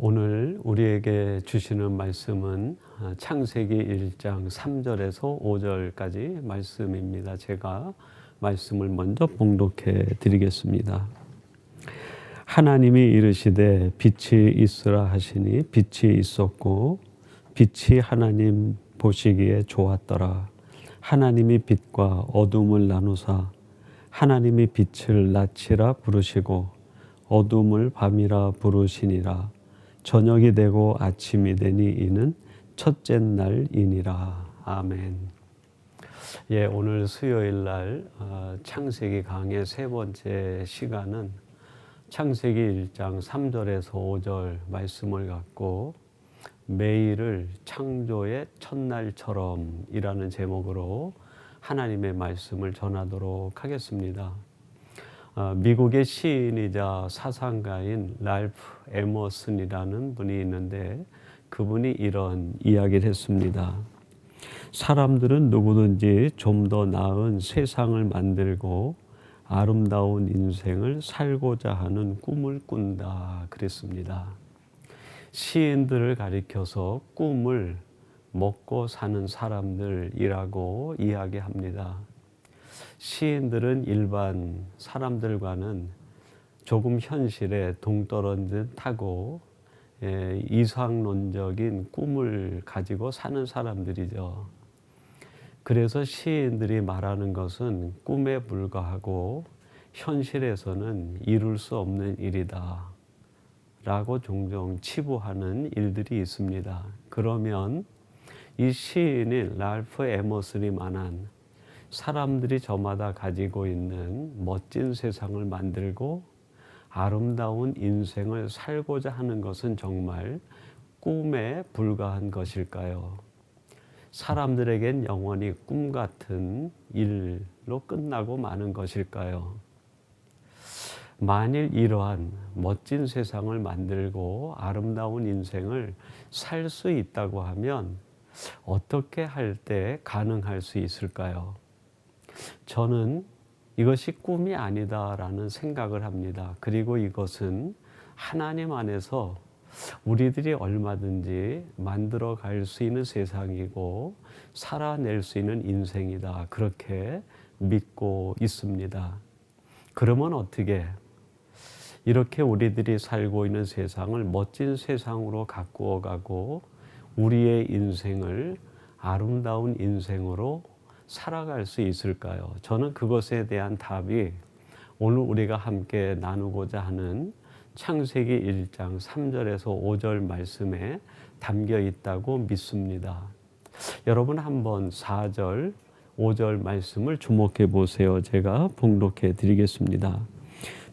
오늘 우리에게 주시는 말씀은 창세기 1장 3절에서 5절까지 말씀입니다. 제가 말씀을 먼저 봉독해 드리겠습니다. 하나님이 이르시되 빛이 있으라 하시니 빛이 있었고 빛이 하나님 보시기에 좋았더라. 하나님이 빛과 어둠을 나누사 하나님이 빛을 낮이라 부르시고 어둠을 밤이라 부르시니라. 저녁이 되고 아침이 되니 이는 첫째 날이니라. 아멘. 예, 오늘 수요일 날 창세기 강의 세 번째 시간은 창세기 1장 3절에서 5절 말씀을 갖고 매일을 창조의 첫날처럼 이라는 제목으로 하나님의 말씀을 전하도록 하겠습니다. 미국의 시인이자 사상가인 랄프 에머슨이라는 분이 있는데 그분이 이런 이야기를 했습니다. 사람들은 누구든지 좀 더 나은 세상을 만들고 아름다운 인생을 살고자 하는 꿈을 꾼다 그랬습니다. 시인들을 가리켜서 꿈을 먹고 사는 사람들이라고 이야기합니다. 시인들은 일반 사람들과는 조금 현실에 동떨어진듯하고 이상론적인 꿈을 가지고 사는 사람들이죠. 그래서 시인들이 말하는 것은 꿈에 불과하고 현실에서는 이룰 수 없는 일이다 라고 종종 치부하는 일들이 있습니다. 그러면 이 시인인 랄프 에머슨이 말한 사람들이 저마다 가지고 있는 멋진 세상을 만들고 아름다운 인생을 살고자 하는 것은 정말 꿈에 불과한 것일까요? 사람들에겐 영원히 꿈 같은 일로 끝나고 마는 것일까요? 만일 이러한 멋진 세상을 만들고 아름다운 인생을 살 수 있다고 하면 어떻게 할 때 가능할 수 있을까요? 저는 이것이 꿈이 아니다라는 생각을 합니다. 그리고 이것은 하나님 안에서 우리들이 얼마든지 만들어 갈 수 있는 세상이고 살아낼 수 있는 인생이다. 그렇게 믿고 있습니다. 그러면 어떻게 이렇게 우리들이 살고 있는 세상을 멋진 세상으로 가꾸어 가고 우리의 인생을 아름다운 인생으로 살아갈 수 있을까요? 저는 그것에 대한 답이 오늘 우리가 함께 나누고자 하는 창세기 1장 3절에서 5절 말씀에 담겨 있다고 믿습니다. 여러분 한번 4절, 5절 말씀을 주목해 보세요. 제가 봉독해 드리겠습니다.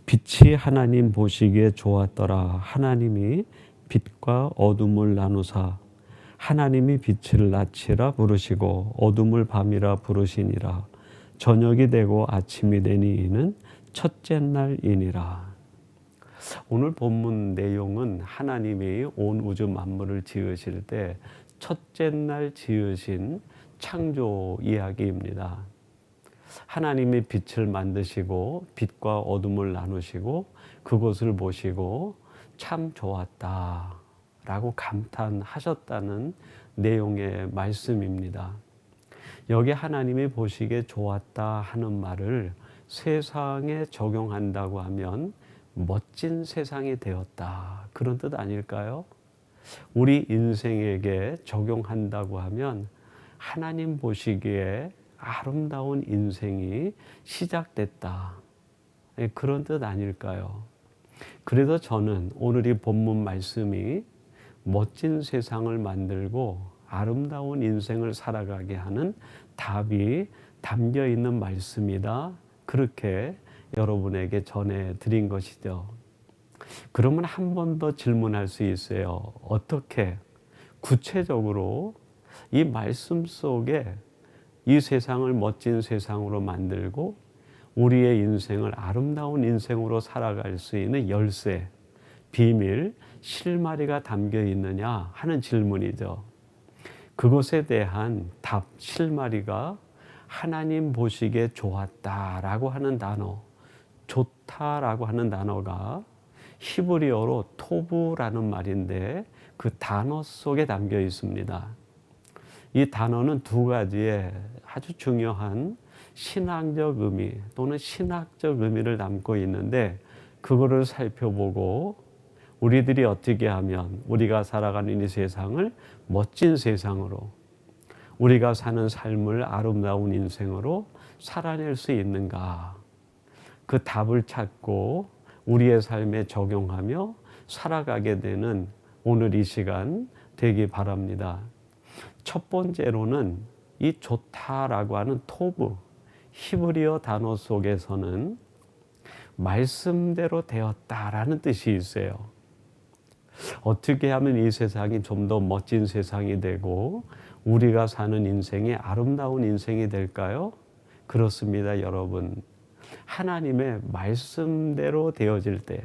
빛이 하나님 보시기에 좋았더라. 하나님이 빛과 어둠을 나누사 하나님이 빛을 낮이라 부르시고 어둠을 밤이라 부르시니라. 저녁이 되고 아침이 되니 이는 첫째 날이니라. 오늘 본문 내용은 하나님이 온 우주 만물을 지으실 때 첫째 날 지으신 창조 이야기입니다. 하나님이 빛을 만드시고 빛과 어둠을 나누시고 그것을 보시고 참 좋았다 라고 감탄하셨다는 내용의 말씀입니다. 여기 하나님이 보시기에 좋았다 하는 말을 세상에 적용한다고 하면 멋진 세상이 되었다 그런 뜻 아닐까요? 우리 인생에게 적용한다고 하면 하나님 보시기에 아름다운 인생이 시작됐다 그런 뜻 아닐까요? 그래서 저는 오늘 이 본문 말씀이 멋진 세상을 만들고 아름다운 인생을 살아가게 하는 답이 담겨 있는 말씀이다. 그렇게 여러분에게 전해드린 것이죠. 그러면 한 번 더 질문할 수 있어요. 어떻게 구체적으로 이 말씀 속에 이 세상을 멋진 세상으로 만들고 우리의 인생을 아름다운 인생으로 살아갈 수 있는 열쇠, 비밀, 실마리가 담겨 있느냐 하는 질문이죠. 그것에 대한 답, 실마리가 하나님 보시기에 좋았다라고 하는 단어, 좋다라고 하는 단어가 히브리어로 토부라는 말인데 그 단어 속에 담겨 있습니다. 이 단어는 두 가지의 아주 중요한 신앙적 의미 또는 신학적 의미를 담고 있는데 그거를 살펴보고 우리들이 어떻게 하면 우리가 살아가는 이 세상을 멋진 세상으로 우리가 사는 삶을 아름다운 인생으로 살아낼 수 있는가 그 답을 찾고 우리의 삶에 적용하며 살아가게 되는 오늘 이 시간 되기 바랍니다. 첫 번째로는 이 좋다라고 하는 토브 히브리어 단어 속에서는 말씀대로 되었다라는 뜻이 있어요. 어떻게 하면 이 세상이 좀 더 멋진 세상이 되고 우리가 사는 인생이 아름다운 인생이 될까요? 그렇습니다, 여러분. 하나님의 말씀대로 되어질 때,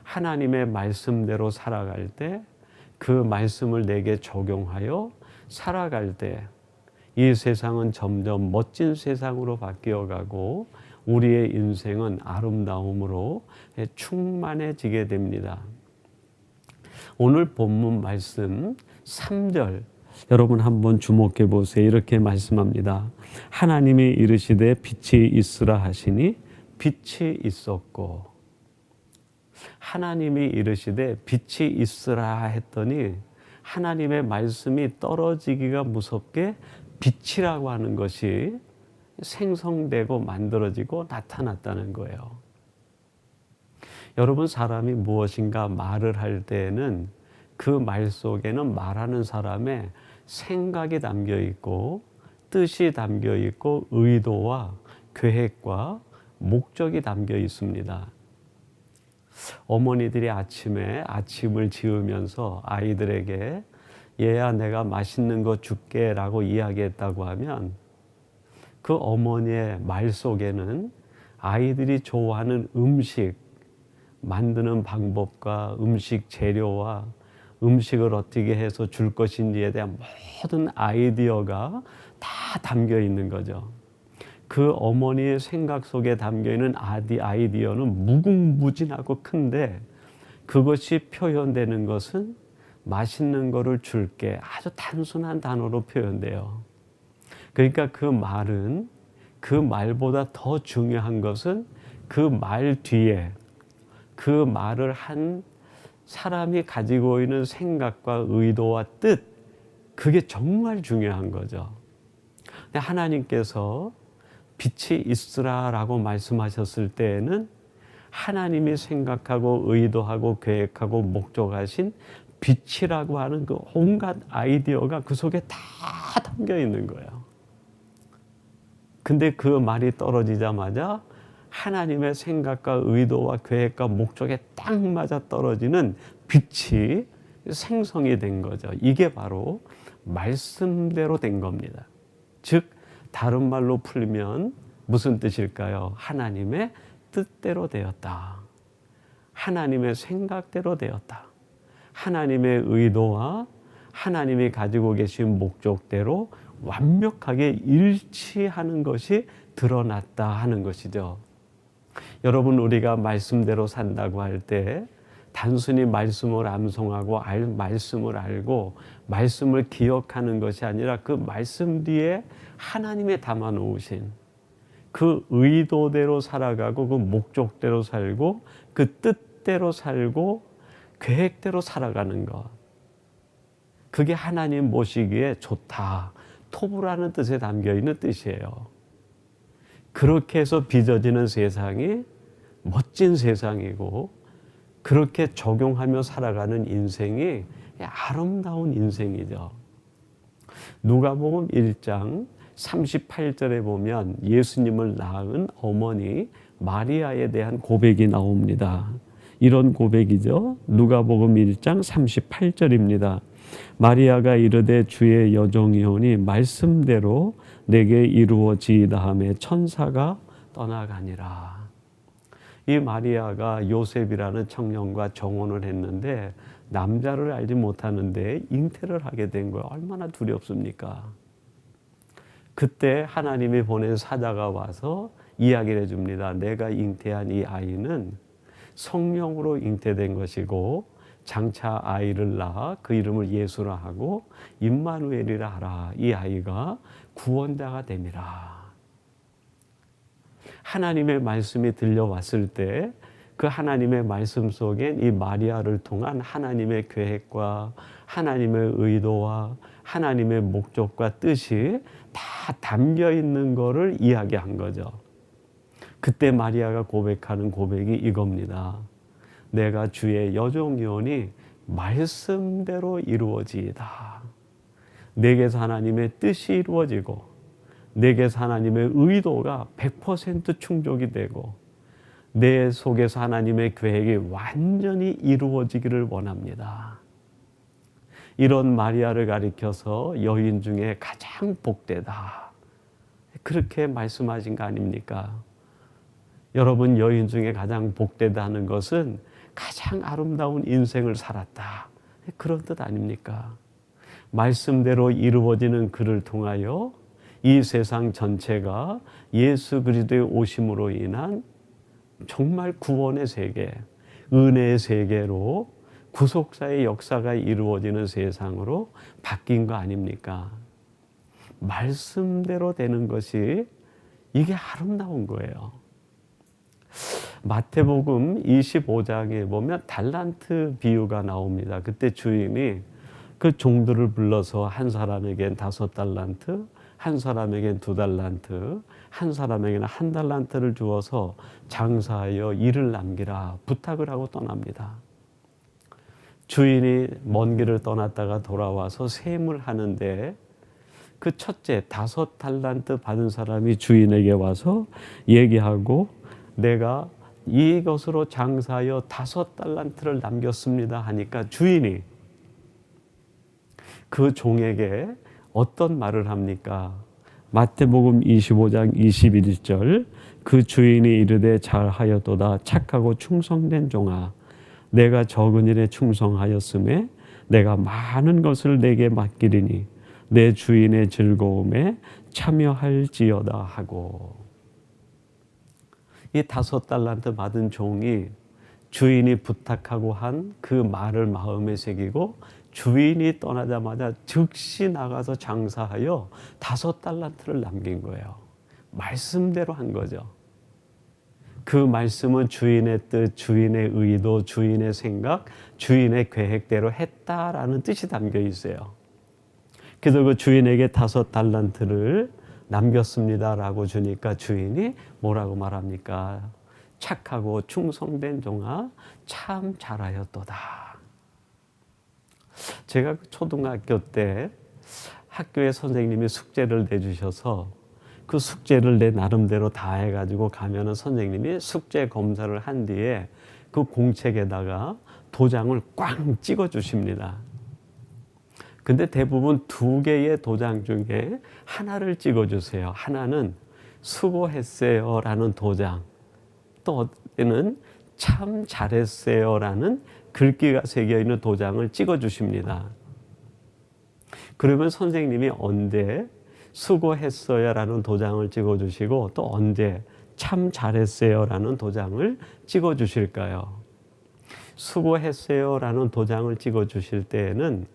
하나님의 말씀대로 살아갈 때, 그 말씀을 내게 적용하여 살아갈 때, 이 세상은 점점 멋진 세상으로 바뀌어가고 우리의 인생은 아름다움으로 충만해지게 됩니다. 오늘 본문 말씀 3절 여러분 한번 주목해 보세요. 이렇게 말씀합니다. 하나님이 이르시되 빛이 있으라 하시니 빛이 있었고 하나님이 이르시되 빛이 있으라 했더니 하나님의 말씀이 떨어지기가 무섭게 빛이라고 하는 것이 생성되고 만들어지고 나타났다는 거예요. 여러분 사람이 무엇인가 말을 할 때에는 그 말 속에는 말하는 사람의 생각이 담겨 있고 뜻이 담겨 있고 의도와 계획과 목적이 담겨 있습니다. 어머니들이 아침에 아침을 지으면서 아이들에게 얘야 내가 맛있는 거 줄게 라고 이야기했다고 하면 그 어머니의 말 속에는 아이들이 좋아하는 음식 만드는 방법과 음식 재료와 음식을 어떻게 해서 줄 것인지에 대한 모든 아이디어가 다 담겨 있는 거죠. 그 어머니의 생각 속에 담겨 있는 아이디어는 무궁무진하고 큰데 그것이 표현되는 것은 맛있는 거를 줄게 아주 단순한 단어로 표현돼요. 그러니까 그 말은 그 말보다 더 중요한 것은 그 말 뒤에 그 말을 한 사람이 가지고 있는 생각과 의도와 뜻 그게 정말 중요한 거죠. 근데 하나님께서 빛이 있으라라고 말씀하셨을 때에는 하나님이 생각하고 의도하고 계획하고 목적하신 빛이라고 하는 그 온갖 아이디어가 그 속에 다 담겨 있는 거예요. 근데 그 말이 떨어지자마자 하나님의 생각과 의도와 계획과 목적에 딱 맞아 떨어지는 빛이 생성이 된 거죠. 이게 바로 말씀대로 된 겁니다. 즉 다른 말로 풀면 무슨 뜻일까요? 하나님의 뜻대로 되었다. 하나님의 생각대로 되었다. 하나님의 의도와 하나님이 가지고 계신 목적대로 완벽하게 일치하는 것이 드러났다 하는 것이죠. 여러분 우리가 말씀대로 산다고 할 때 단순히 말씀을 암송하고 말씀을 알고 말씀을 기억하는 것이 아니라 그 말씀 뒤에 하나님의 담아 놓으신 그 의도대로 살아가고 그 목적대로 살고 그 뜻대로 살고 계획대로 살아가는 것. 그게 하나님 보시기에 좋다. 토부라는 뜻에 담겨 있는 뜻이에요. 그렇게 해서 빚어지는 세상이 멋진 세상이고 그렇게 적용하며 살아가는 인생이 아름다운 인생이죠. 누가복음 1장 38절에 보면 예수님을 낳은 어머니 마리아에 대한 고백이 나옵니다. 이런 고백이죠. 누가복음 1장 38절입니다. 마리아가 이르되 주의 여종이오니 말씀대로 내게 이루어지이다 하매 천사가 떠나가니라. 이 마리아가 요셉이라는 청년과 정혼을 했는데 남자를 알지 못하는데 잉태를 하게 된 거예요. 얼마나 두렵습니까? 그때 하나님이 보낸 사자가 와서 이야기를 해줍니다. 내가 잉태한 이 아이는 성령으로 잉태된 것이고 장차 아이를 낳아 그 이름을 예수라 하고 임마누엘이라 하라. 이 아이가 구원자가 됨이라. 하나님의 말씀이 들려왔을 때 그 하나님의 말씀 속엔 이 마리아를 통한 하나님의 계획과 하나님의 의도와 하나님의 목적과 뜻이 다 담겨 있는 거를 이야기한 거죠. 그때 마리아가 고백하는 고백이 이겁니다. 내가 주의 여종이오니 말씀대로 이루어지이다. 내게서 하나님의 뜻이 이루어지고 내게서 하나님의 의도가 100% 충족이 되고 내 속에서 하나님의 계획이 완전히 이루어지기를 원합니다. 이런 마리아를 가리켜서 여인 중에 가장 복되다. 그렇게 말씀하신 거 아닙니까? 여러분, 여인 중에 가장 복되다는 것은 가장 아름다운 인생을 살았다. 그런 뜻 아닙니까? 말씀대로 이루어지는 그를 통하여 이 세상 전체가 예수 그리스도의 오심으로 인한 정말 구원의 세계, 은혜의 세계로 구속사의 역사가 이루어지는 세상으로 바뀐 거 아닙니까? 말씀대로 되는 것이 이게 아름다운 거예요. 마태복음 25장에 보면 달란트 비유가 나옵니다. 그때 주인이 그 종들을 불러서 한 사람에겐 5달란트, 한 사람에겐 2달란트, 한 사람에게는 1달란트를 주어서 장사하여 일을 남기라 부탁을 하고 떠납니다. 주인이 먼 길을 떠났다가 돌아와서 세임을 하는데 그 첫째 5달란트 받은 사람이 주인에게 와서 얘기하고 내가 이것으로 장사하여 5달란트를 남겼습니다 하니까 주인이 그 종에게 어떤 말을 합니까? 마태복음 25장 21절 그 주인이 이르되 잘하였도다 착하고 충성된 종아 내가 적은 일에 충성하였음에 내가 많은 것을 내게 맡기리니 내 주인의 즐거움에 참여할지어다 하고 이 5달란트 받은 종이 주인이 부탁하고 한 그 말을 마음에 새기고 주인이 떠나자마자 즉시 나가서 장사하여 5달란트를 남긴 거예요. 말씀대로 한 거죠. 그 말씀은 주인의 뜻, 주인의 의도, 주인의 생각, 주인의 계획대로 했다라는 뜻이 담겨 있어요. 그래서 그 주인에게 5달란트를 남겼습니다라고 주니까 주인이 뭐라고 말합니까? 착하고 충성된 종아 참 잘하였도다. 제가 초등학교 때 학교에 선생님이 숙제를 내주셔서 그 숙제를 내 나름대로 다 해가지고 가면은 선생님이 숙제 검사를 한 뒤에 그 공책에다가 도장을 꽝 찍어 주십니다. 근데 대부분 2개의 도장 중에 하나를 찍어 주세요. 하나는 수고했어요 라는 도장, 또 어디는 참 잘했어요 라는 글귀가 새겨 있는 도장을 찍어 주십니다. 그러면 선생님이 언제 수고했어요 라는 도장을 찍어 주시고 또 언제 참 잘했어요 라는 도장을 찍어 주실까요? 수고했어요 라는 도장을 찍어 주실 때에는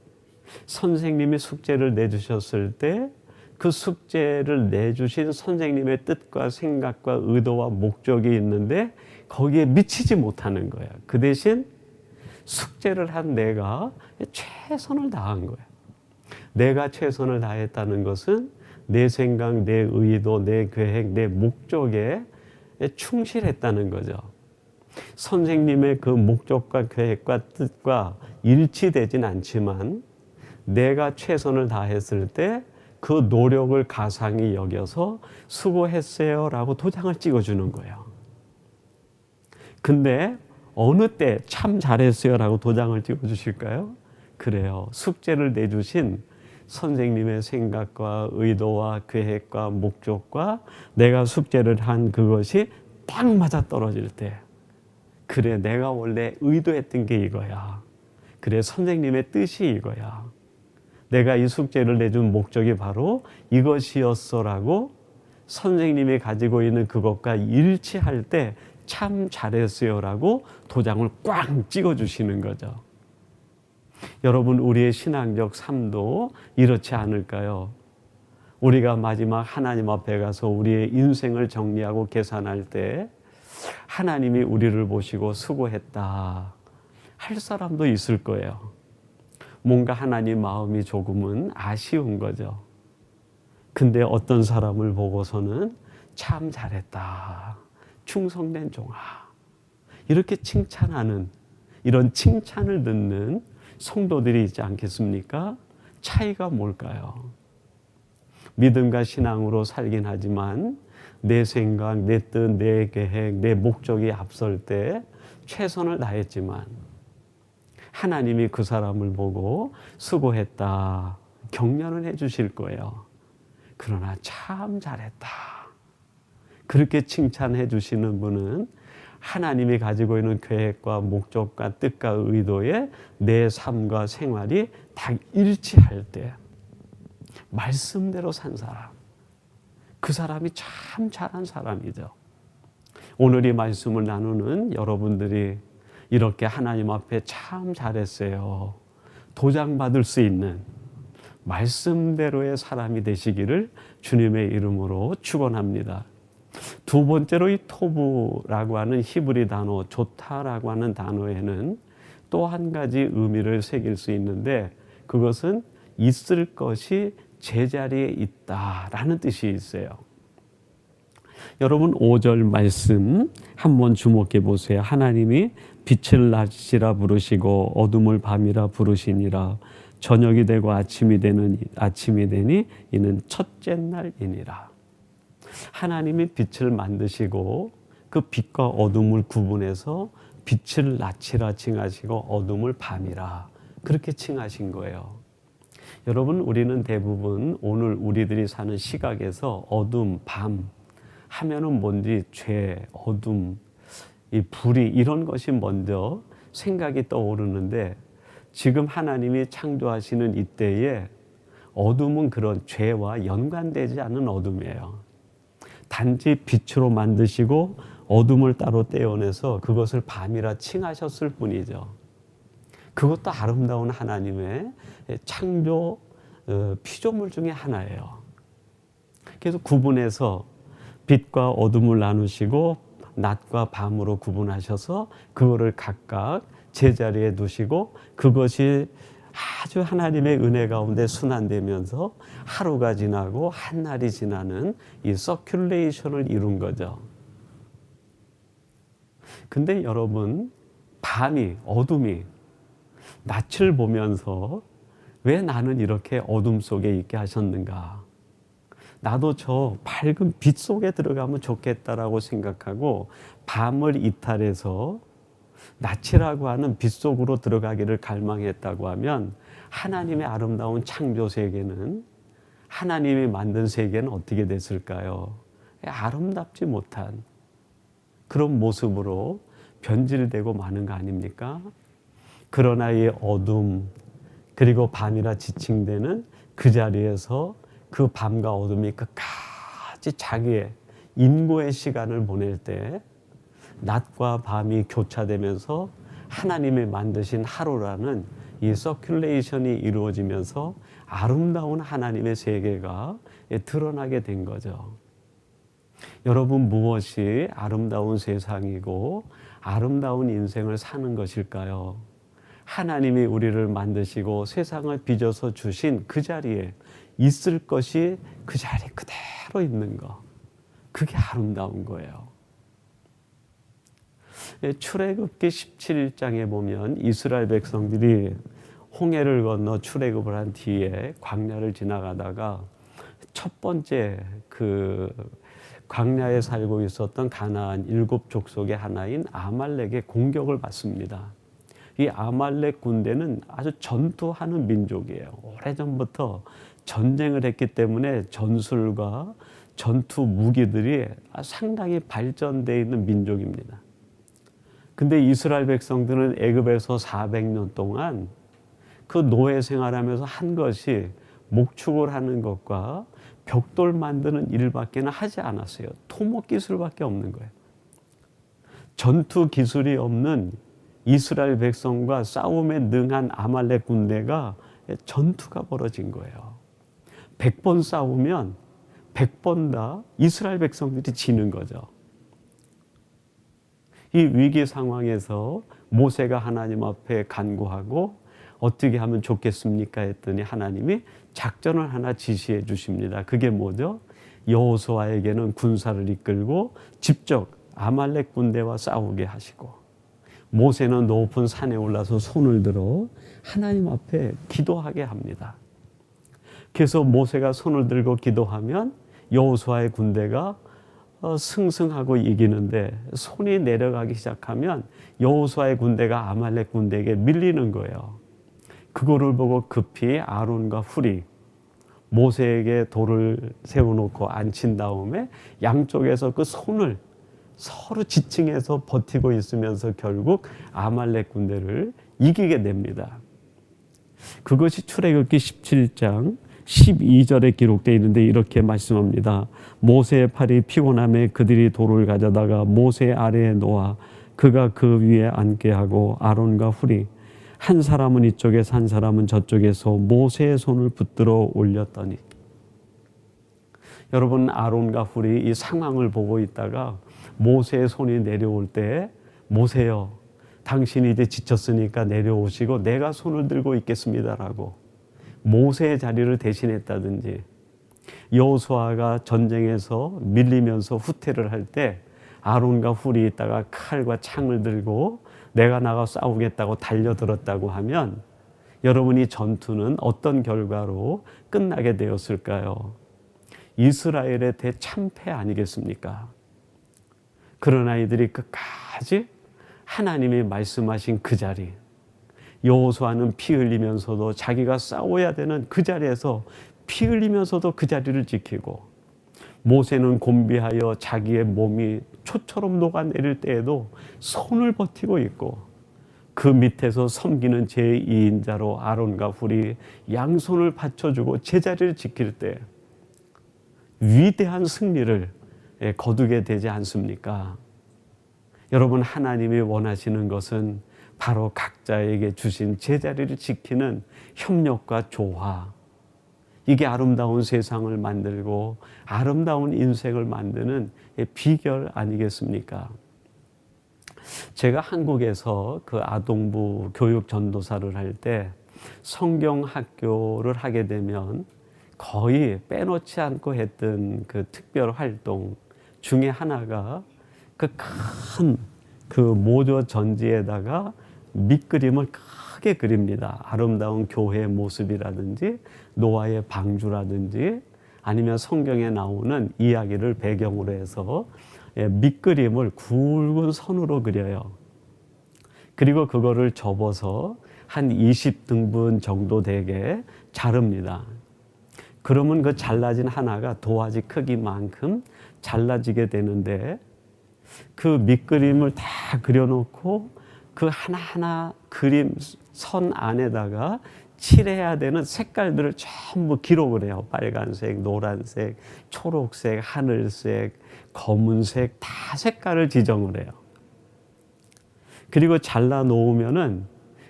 선생님이 숙제를 내주셨을 때 그 숙제를 내주신 선생님의 뜻과 생각과 의도와 목적이 있는데 거기에 미치지 못하는 거예요. 그 대신 숙제를 한 내가 최선을 다한 거예요. 내가 최선을 다했다는 것은 내 생각, 내 의도, 내 계획, 내 목적에 충실했다는 거죠. 선생님의 그 목적과 계획과 뜻과 일치되진 않지만 내가 최선을 다했을 때 그 노력을 가상히 여겨서 수고했어요 라고 도장을 찍어주는 거예요. 근데 어느 때 참 잘했어요 라고 도장을 찍어주실까요? 그래요. 숙제를 내주신 선생님의 생각과 의도와 계획과 목적과 내가 숙제를 한 그것이 딱 맞아 떨어질 때, 그래 내가 원래 의도했던 게 이거야. 그래 선생님의 뜻이 이거야. 내가 이 숙제를 내준 목적이 바로 이것이었어라고 선생님이 가지고 있는 그것과 일치할 때 참 잘했어요라고 도장을 꽝 찍어주시는 거죠. 여러분, 우리의 신앙적 삶도 이렇지 않을까요? 우리가 마지막 하나님 앞에 가서 우리의 인생을 정리하고 계산할 때 하나님이 우리를 보시고 수고했다 할 사람도 있을 거예요. 뭔가 하나님 마음이 조금은 아쉬운 거죠. 근데 어떤 사람을 보고서는 참 잘했다, 충성된 종아, 이렇게 칭찬하는, 이런 칭찬을 듣는 성도들이 있지 않겠습니까? 차이가 뭘까요? 믿음과 신앙으로 살긴 하지만 내 생각, 내 뜻, 내 계획, 내 목적이 앞설 때 최선을 다했지만 하나님이 그 사람을 보고 수고했다, 격려는 해 주실 거예요. 그러나 참 잘했다, 그렇게 칭찬해 주시는 분은 하나님이 가지고 있는 계획과 목적과 뜻과 의도에 내 삶과 생활이 다 일치할 때 말씀대로 산 사람, 그 사람이 참 잘한 사람이죠. 오늘 이 말씀을 나누는 여러분들이 이렇게 하나님 앞에 참 잘했어요, 도장받을 수 있는 말씀대로의 사람이 되시기를 주님의 이름으로 축원합니다. 두 번째로 이 토부라고 하는 히브리 단어, 좋다라고 하는 단어에는 또 한 가지 의미를 새길 수 있는데, 그것은 있을 것이 제자리에 있다라는 뜻이 있어요. 여러분, 5절 말씀 한번 주목해 보세요. 하나님이 빛을 낮이라 부르시고 어둠을 밤이라 부르시니라. 저녁이 되고 아침이 되니 이는 첫째 날이니라. 하나님이 빛을 만드시고 그 빛과 어둠을 구분해서 빛을 낮이라 칭하시고 어둠을 밤이라 그렇게 칭하신 거예요. 여러분, 우리는 대부분 오늘 우리들이 사는 시각에서 어둠, 밤 하면은 뭔지 죄, 어둠, 이 불이, 이런 것이 먼저 생각이 떠오르는데, 지금 하나님이 창조하시는 이때에 어둠은 그런 죄와 연관되지 않은 어둠이에요. 단지 빛으로 만드시고 어둠을 따로 떼어내서 그것을 밤이라 칭하셨을 뿐이죠. 그것도 아름다운 하나님의 창조 피조물 중에 하나예요. 그래서 구분해서 빛과 어둠을 나누시고 낮과 밤으로 구분하셔서 그거를 각각 제자리에 두시고 그것이 아주 하나님의 은혜 가운데 순환되면서 하루가 지나고 한 날이 지나는 이 서큘레이션을 이룬 거죠. 근데 여러분, 밤이, 어둠이 낯을 보면서 왜 나는 이렇게 어둠 속에 있게 하셨는가? 나도 저 밝은 빛 속에 들어가면 좋겠다라고 생각하고 밤을 이탈해서 낯이라고 하는 빛 속으로 들어가기를 갈망했다고 하면, 하나님의 아름다운 창조 세계는, 하나님이 만든 세계는 어떻게 됐을까요? 아름답지 못한 그런 모습으로 변질되고 마는 거 아닙니까? 그러나 이 어둠, 그리고 밤이라 지칭되는 그 자리에서 그 밤과 어둠이 끝까지 자기의 인고의 시간을 보낼 때 낮과 밤이 교차되면서 하나님이 만드신 하루라는 이 서큘레이션이 이루어지면서 아름다운 하나님의 세계가 드러나게 된 거죠. 여러분, 무엇이 아름다운 세상이고 아름다운 인생을 사는 것일까요? 하나님이 우리를 만드시고 세상을 빚어서 주신 그 자리에 있을 것이 그 자리 그대로 있는 거, 그게 아름다운 거예요. 출애굽기 17장에 보면 이스라엘 백성들이 홍해를 건너 출애굽을 한 뒤에 광야를 지나가다가 첫 번째 그 광야에 살고 있었던 가나안 7족속의 하나인 아말렉의 공격을 받습니다. 이 아말렉 군대는 아주 전투하는 민족이에요. 오래전부터 전쟁을 했기 때문에 전술과 전투 무기들이 상당히 발전되어 있는 민족입니다. 근데 이스라엘 백성들은 애굽에서 400년 동안 그 노예 생활하면서 한 것이 목축을 하는 것과 벽돌 만드는 일밖에는 하지 않았어요. 토목 기술밖에 없는 거예요. 전투 기술이 없는 이스라엘 백성과 싸움에 능한 아말렉 군대가 전투가 벌어진 거예요. 100번 싸우면 100번 다 이스라엘 백성들이 지는 거죠. 이 위기 상황에서 모세가 하나님 앞에 간구하고 어떻게 하면 좋겠습니까? 했더니 하나님이 작전을 하나 지시해 주십니다. 그게 뭐죠? 여호수아에게는 군사를 이끌고 직접 아말렉 군대와 싸우게 하시고, 모세는 높은 산에 올라서 손을 들어 하나님 앞에 기도하게 합니다. 그래서 모세가 손을 들고 기도하면 여호수아의 군대가 승승하고 이기는데, 손이 내려가기 시작하면 여호수아의 군대가 아말렉 군대에게 밀리는 거예요. 그거를 보고 급히 아론과 훌이 모세에게 돌을 세워놓고 앉힌 다음에 양쪽에서 그 손을 서로 지칭해서 버티고 있으면서 결국 아말렉 군대를 이기게 됩니다. 그것이 출애굽기 17장 12절에 기록되어 있는데 이렇게 말씀합니다. 모세의 팔이 피곤함에 그들이 돌을 가져다가 모세 아래에 놓아 그가 그 위에 앉게 하고 아론과 훌이 한 사람은 이쪽에서 한 사람은 저쪽에서 모세의 손을 붙들어 올렸더니, 여러분, 아론과 훌이 이 상황을 보고 있다가 모세의 손이 내려올 때, 모세여, 당신이 이제 지쳤으니까 내려오시고 내가 손을 들고 있겠습니다라고 모세의 자리를 대신했다든지, 여호수아가 전쟁에서 밀리면서 후퇴를 할 때 아론과 훌이 있다가 칼과 창을 들고 내가 나가 싸우겠다고 달려들었다고 하면, 여러분이 전투는 어떤 결과로 끝나게 되었을까요? 이스라엘의 대참패 아니겠습니까? 그런 아이들이 끝까지 하나님이 말씀하신 그 자리, 여호수아는 피 흘리면서도 자기가 싸워야 되는 그 자리에서 피 흘리면서도 그 자리를 지키고, 모세는 곤비하여 자기의 몸이 초처럼 녹아내릴 때에도 손을 버티고 있고, 그 밑에서 섬기는 제2인자로 아론과 훌이 양손을 받쳐주고 제자리를 지킬 때 위대한 승리를 거두게 되지 않습니까? 여러분, 하나님이 원하시는 것은 바로 각자에게 주신 제자리를 지키는 협력과 조화, 이게 아름다운 세상을 만들고 아름다운 인생을 만드는 비결 아니겠습니까? 제가 한국에서 그 아동부 교육 전도사를 할 때 성경 학교를 하게 되면 거의 빼놓지 않고 했던 그 특별 활동 중에 하나가 그 큰 그 모조 전지에다가 밑그림을 크게 그립니다. 아름다운 교회의 모습이라든지 노아의 방주라든지 아니면 성경에 나오는 이야기를 배경으로 해서 밑그림을 굵은 선으로 그려요. 그리고 그거를 접어서 한 20등분 정도 되게 자릅니다. 그러면 그 잘라진 하나가 도화지 크기만큼 잘라지게 되는데, 그 밑그림을 다 그려놓고 그 하나하나 그림 선 안에다가 칠해야 되는 색깔들을 전부 기록을 해요. 빨간색, 노란색, 초록색, 하늘색, 검은색, 다 색깔을 지정을 해요. 그리고 잘라 놓으면은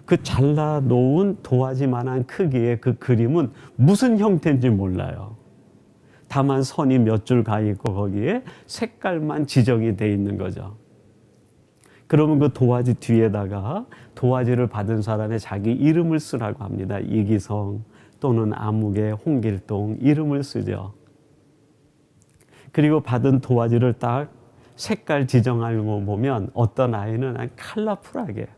그 잘라 놓은 도화지만한 크기의 그 그림은 무슨 형태인지 몰라요. 다만 선이 몇 줄 가 있고 거기에 색깔만 지정이 돼 있는 거죠. 그러면 그 도화지 뒤에다가 도화지를 받은 사람의 자기 이름을 쓰라고 합니다. 이기성 또는 아무개, 홍길동 이름을 쓰죠. 그리고 받은 도화지를 딱 색깔 지정하고 보면 어떤 아이는 컬러풀하게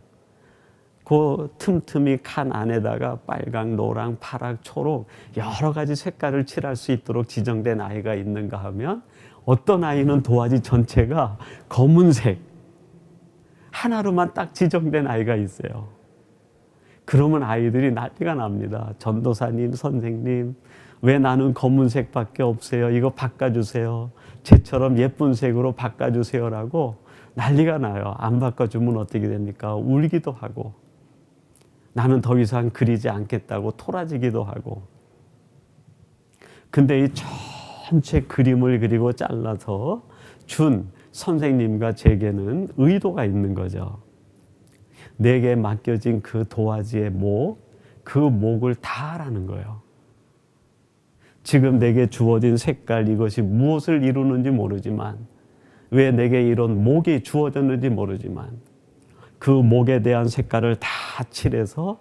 그 틈틈이 칸 안에다가 빨강, 노랑, 파랑, 초록 여러 가지 색깔을 칠할 수 있도록 지정된 아이가 있는가 하면, 어떤 아이는 도화지 전체가 검은색 하나로만 딱 지정된 아이가 있어요. 그러면 아이들이 난리가 납니다. 전도사님, 선생님, 왜 나는 검은색밖에 없어요? 이거 바꿔주세요. 쟤처럼 예쁜 색으로 바꿔주세요라고 난리가 나요. 안 바꿔주면 어떻게 됩니까? 울기도 하고, 나는 더 이상 그리지 않겠다고 토라지기도 하고. 근데 이 전체 그림을 그리고 잘라서 준 선생님과 제게는 의도가 있는 거죠. 내게 맡겨진 그 도화지의 목, 그 목을 다 하라는 거예요. 지금 내게 주어진 색깔, 이것이 무엇을 이루는지 모르지만, 왜 내게 이런 목이 주어졌는지 모르지만, 그 목에 대한 색깔을 다 칠해서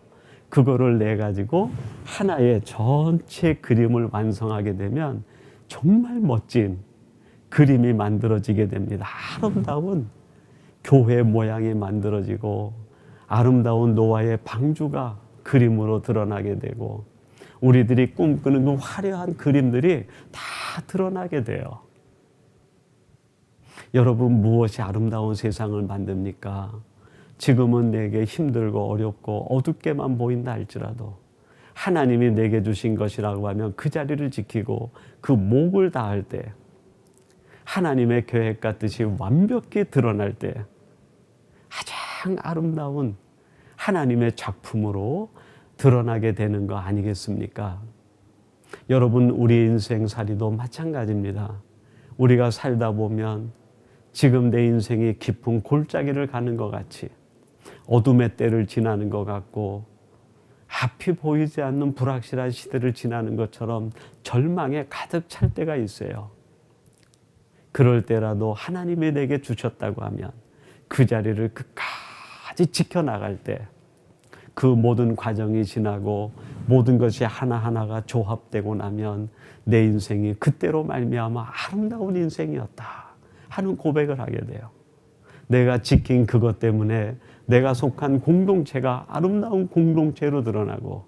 그거를 내 가지고 하나의 전체 그림을 완성하게 되면 정말 멋진 그림이 만들어지게 됩니다. 아름다운 교회 모양이 만들어지고 아름다운 노아의 방주가 그림으로 드러나게 되고 우리들이 꿈꾸는 그 화려한 그림들이 다 드러나게 돼요. 여러분, 무엇이 아름다운 세상을 만듭니까? 지금은 내게 힘들고 어렵고 어둡게만 보인다 할지라도 하나님이 내게 주신 것이라고 하면 그 자리를 지키고 그 목을 다할 때, 하나님의 계획과 뜻이 완벽히 드러날 때 가장 아름다운 하나님의 작품으로 드러나게 되는 거 아니겠습니까? 여러분, 우리 인생살이도 마찬가지입니다. 우리가 살다 보면 지금 내 인생이 깊은 골짜기를 가는 것 같이, 어둠의 때를 지나는 것 같고, 앞이 보이지 않는 불확실한 시대를 지나는 것처럼 절망에 가득 찰 때가 있어요. 그럴 때라도 하나님이 내게 주셨다고 하면 그 자리를 끝까지 지켜나갈 때, 그 모든 과정이 지나고 모든 것이 하나하나가 조합되고 나면 내 인생이 그때로 말미암아 아름다운 인생이었다 하는 고백을 하게 돼요. 내가 지킨 그것 때문에 내가 속한 공동체가 아름다운 공동체로 드러나고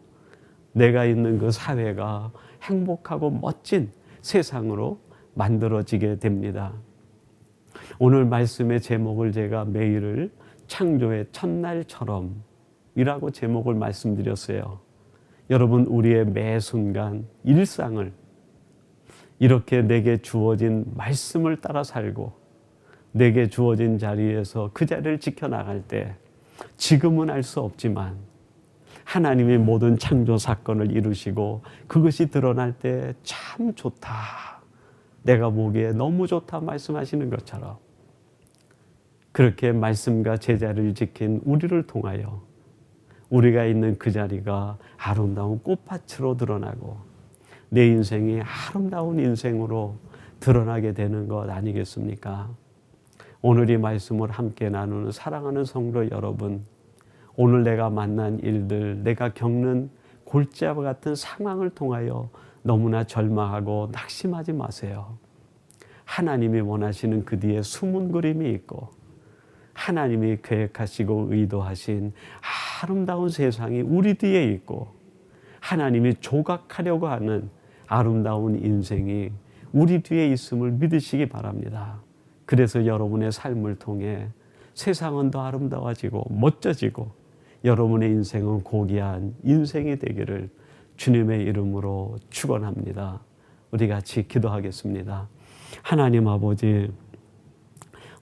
내가 있는 그 사회가 행복하고 멋진 세상으로 만들어지게 됩니다. 오늘 말씀의 제목을 제가 매일을 창조의 첫날처럼 이라고 제목을 말씀드렸어요. 여러분, 우리의 매 순간 일상을 이렇게 내게 주어진 말씀을 따라 살고 내게 주어진 자리에서 그 자리를 지켜나갈 때, 지금은 알 수 없지만 하나님이 모든 창조 사건을 이루시고 그것이 드러날 때 참 좋다, 내가 보기에 너무 좋다 말씀하시는 것처럼, 그렇게 말씀과 제자리를 지킨 우리를 통하여 우리가 있는 그 자리가 아름다운 꽃밭으로 드러나고 내 인생이 아름다운 인생으로 드러나게 되는 것 아니겠습니까? 오늘 이 말씀을 함께 나누는 사랑하는 성도 여러분, 오늘 내가 만난 일들, 내가 겪는 골짜기와 같은 상황을 통하여 너무나 절망하고 낙심하지 마세요. 하나님이 원하시는 그 뒤에 숨은 그림이 있고 하나님이 계획하시고 의도하신 아름다운 세상이 우리 뒤에 있고 하나님이 조각하려고 하는 아름다운 인생이 우리 뒤에 있음을 믿으시기 바랍니다. 그래서 여러분의 삶을 통해 세상은 더 아름다워지고 멋져지고 여러분의 인생은 고귀한 인생이 되기를 주님의 이름으로 축원합니다. 우리 같이 기도하겠습니다. 하나님 아버지,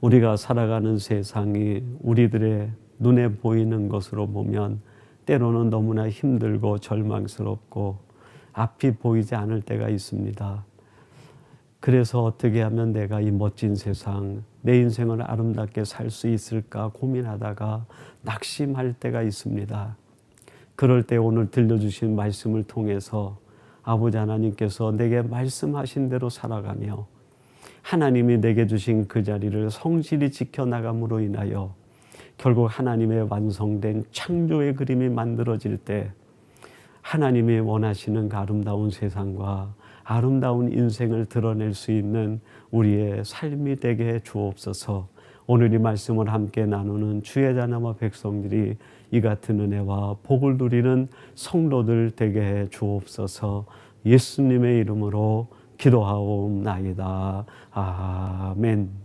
우리가 살아가는 세상이 우리들의 눈에 보이는 것으로 보면 때로는 너무나 힘들고 절망스럽고 앞이 보이지 않을 때가 있습니다. 그래서 어떻게 하면 내가 이 멋진 세상, 내 인생을 아름답게 살 수 있을까 고민하다가 낙심할 때가 있습니다. 그럴 때 오늘 들려주신 말씀을 통해서 아버지 하나님께서 내게 말씀하신 대로 살아가며 하나님이 내게 주신 그 자리를 성실히 지켜나감으로 인하여 결국 하나님의 완성된 창조의 그림이 만들어질 때 하나님이 원하시는 그 아름다운 세상과 아름다운 인생을 드러낼 수 있는 우리의 삶이 되게 해 주옵소서. 오늘 이 말씀을 함께 나누는 주의 자녀와 백성들이 이 같은 은혜와 복을 누리는 성도들 되게 해 주옵소서. 예수님의 이름으로 기도하옵나이다. 아멘.